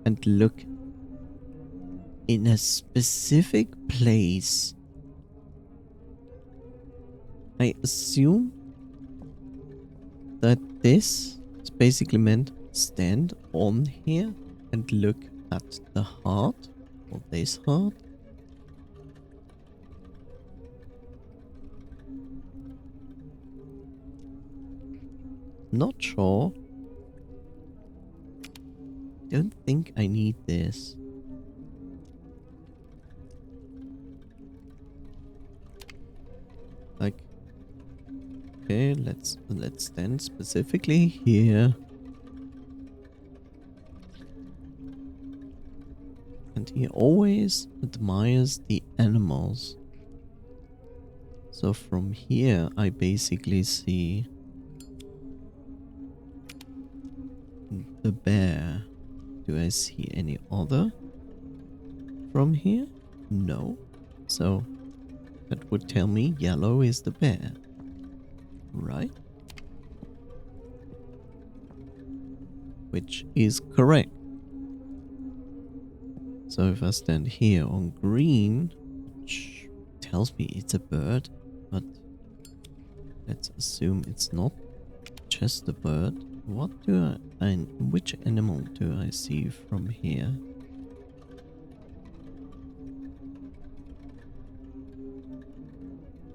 and look in a specific place. I assume that this is basically meant stand on here and look at the heart, or this heart. Not sure. Don't think I need this. Like, okay, let's stand specifically here. And he always admires the animals. So from here I basically see the bear. Do I see any other from here? No. So that would tell me yellow is the bear. Right? Which is correct. So if I stand here on green, which tells me it's a bird, but let's assume it's not just a bird. What do which animal do I see from here?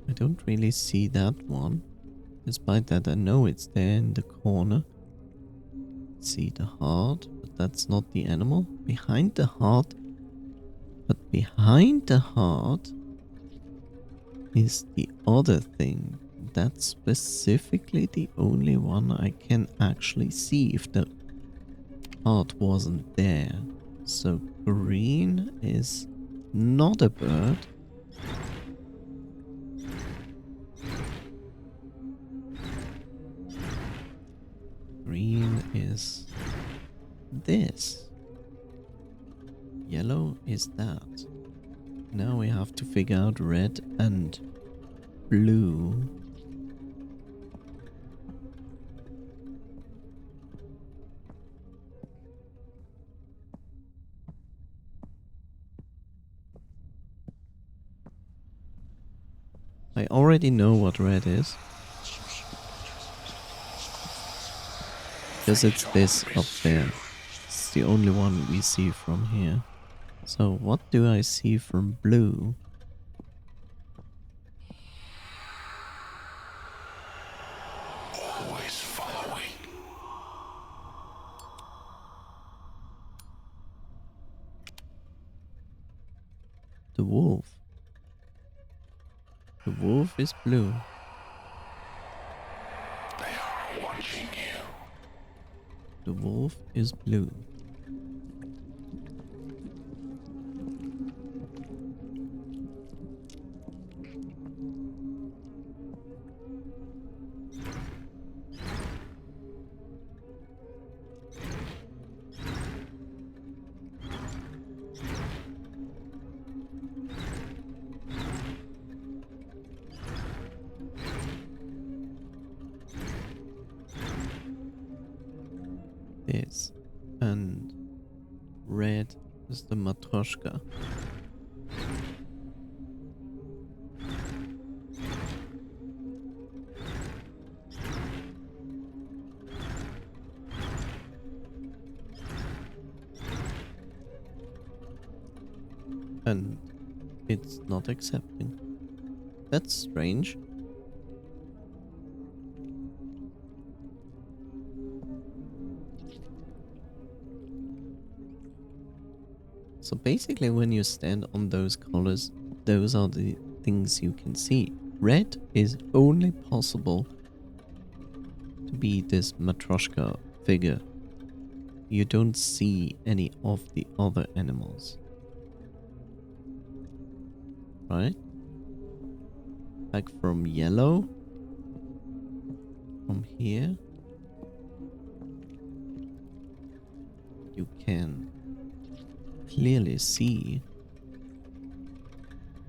I don't really see that one. Despite that, I know it's there in the corner. See the heart, but that's not the animal. Behind the heart, but behind the heart is the other thing. that's specifically the only one I can actually see if the heart wasn't there. So green is not a bird. Green is this. Yellow is that. Now we have to figure out red and blue. I already know what red is. Because it's this up there. It's the only one we see from here. So what do I see from blue? Always following. The wolf. The wolf is blue. They are watching you. The wolf is blue. This. And red is the matroshka. And it's not accepting. That's strange. So basically when you stand on those colors, those are the things you can see. Red is only possible to be this matroshka figure. You don't see any of the other animals. Right? Like from yellow, from here, you can clearly see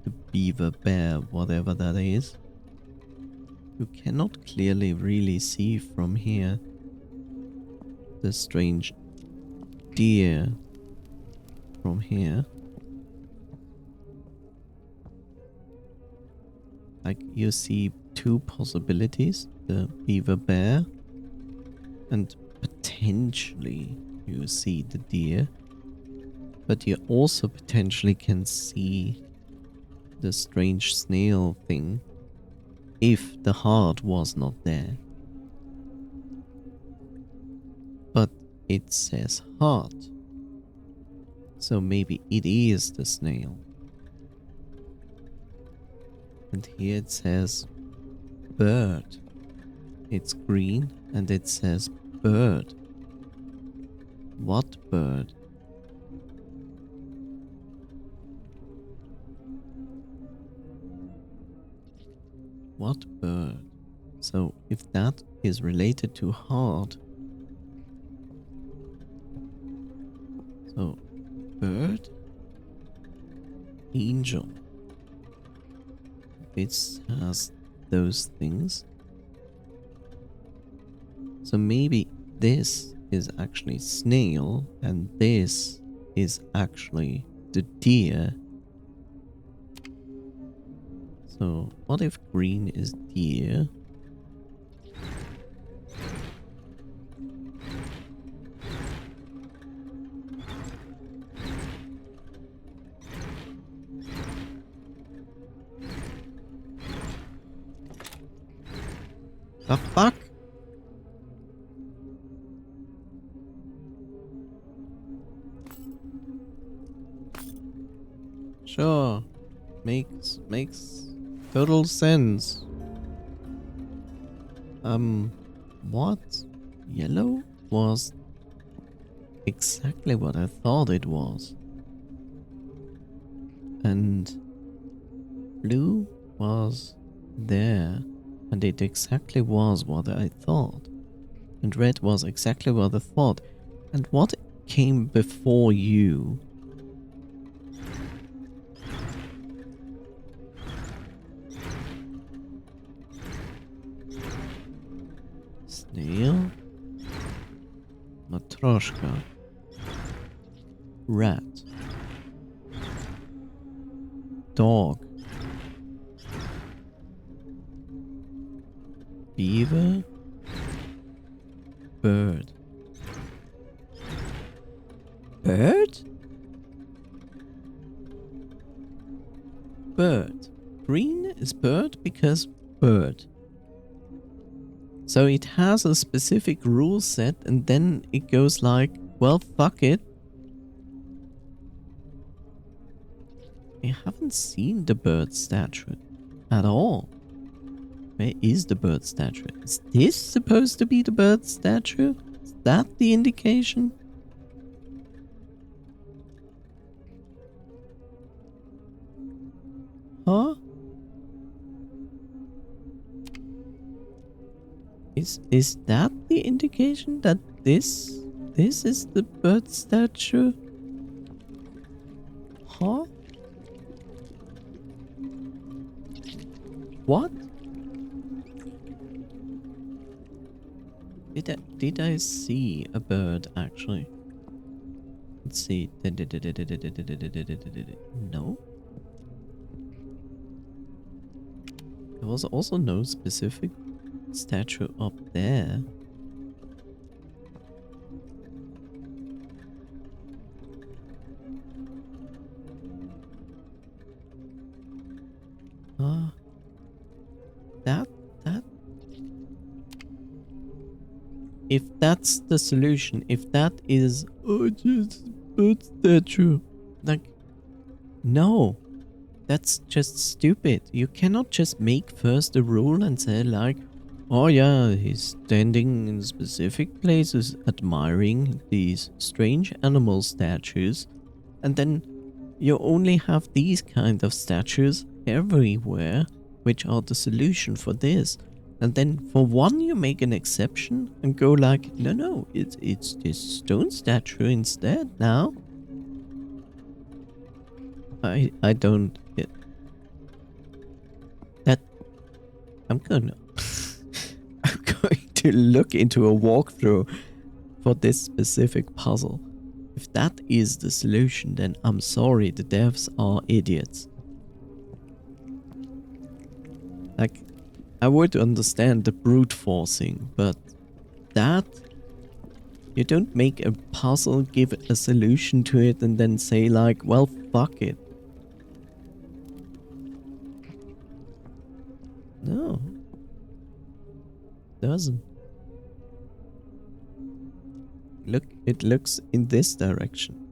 the beaver, bear, whatever that is. You cannot clearly really see from here the strange deer from here. Like you see two possibilities, the beaver, bear, and potentially you see the deer. But you also potentially can see the strange snail thing if the heart was not there. But it says heart. So maybe it is the snail. And here it says bird. It's green and it says bird. What bird? What bird? So if that is related to heart, so bird, angel. It has those things. So maybe this is actually snail and this is actually the deer. So what if green is deer? The fuck? Sure. Makes total sense. What? Yellow was exactly what I thought it was. And blue was there, and it exactly was what I thought. And red was exactly what I thought. And what came before you? Snail? Matroshka? Rat? Dog? Beaver? Bird? Bird? Bird. Green is bird because bird. So it has a specific rule set and then it goes like, well, fuck it. I haven't seen the bird statue at all. Where is the bird statue? Is this supposed to be the bird statue? Is that the indication? Huh? Is that the indication that this is the bird statue? Huh? What? Did I see a bird actually? Let's see. No. There was also no specific statue up there. That if that's the solution, if that is just bird statue, like, no, that's just stupid. You cannot just make first a rule and say like, oh yeah, he's standing in specific places admiring these strange animal statues, and then you only have these kind of statues everywhere, which are the solution for this. And then for one you make an exception and go like, no, it's this stone statue instead now. I don't get that. I'm going to look into a walkthrough for this specific puzzle. If that is the solution, then I'm sorry, the devs are idiots. Like, I would understand the brute forcing, but that, you don't make a puzzle, give a solution to it, and then say like, well, fuck it. No. Doesn't. Look, it looks in this direction.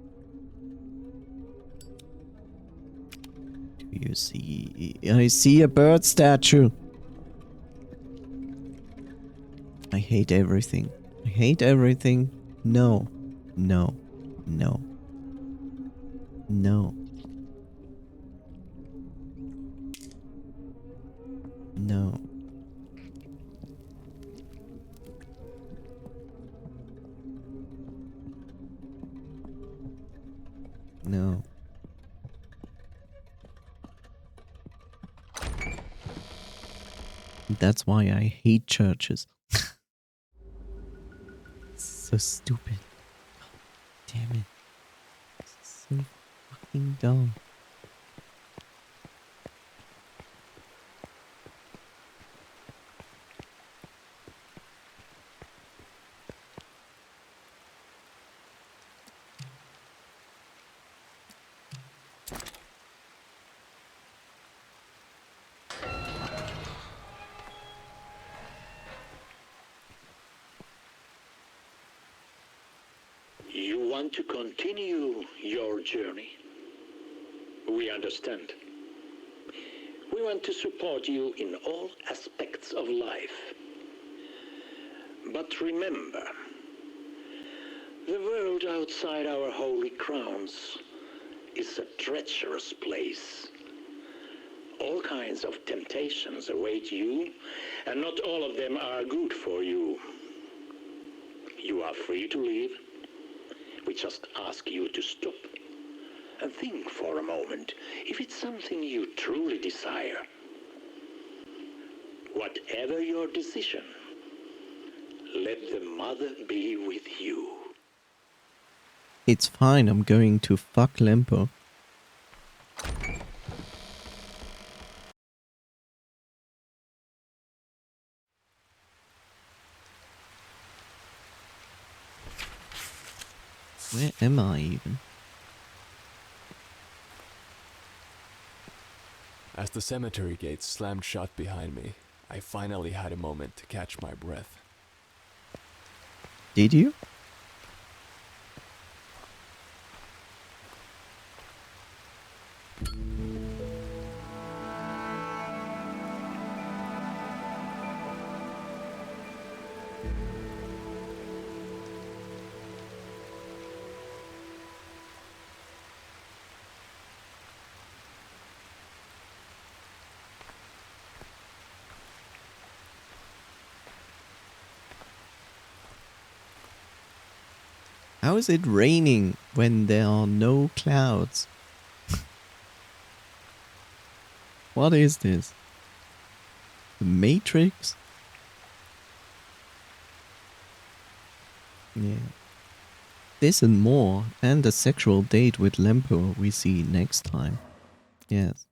Do you see? I see a bird statue. I hate everything. I hate everything. No. No. No. No. No. No. That's why I hate churches. So stupid. Damn it. So fucking dumb. You want to continue your journey? We understand. We want to support you in all aspects of life. But remember, the world outside our holy crowns is a treacherous place. All kinds of temptations await you, and not all of them are good for you. You are free to leave. We just ask you to stop and think for a moment if it's something you truly desire. Whatever your decision, let the mother be with you. It's fine, I'm going to fuck Lempo. Where am I even? As the cemetery gates slammed shut behind me, I finally had a moment to catch my breath. Did you? How is it raining when there are no clouds? What is this? The Matrix? Yeah. This and more, and a sexual date with Lempo we see next time. Yes.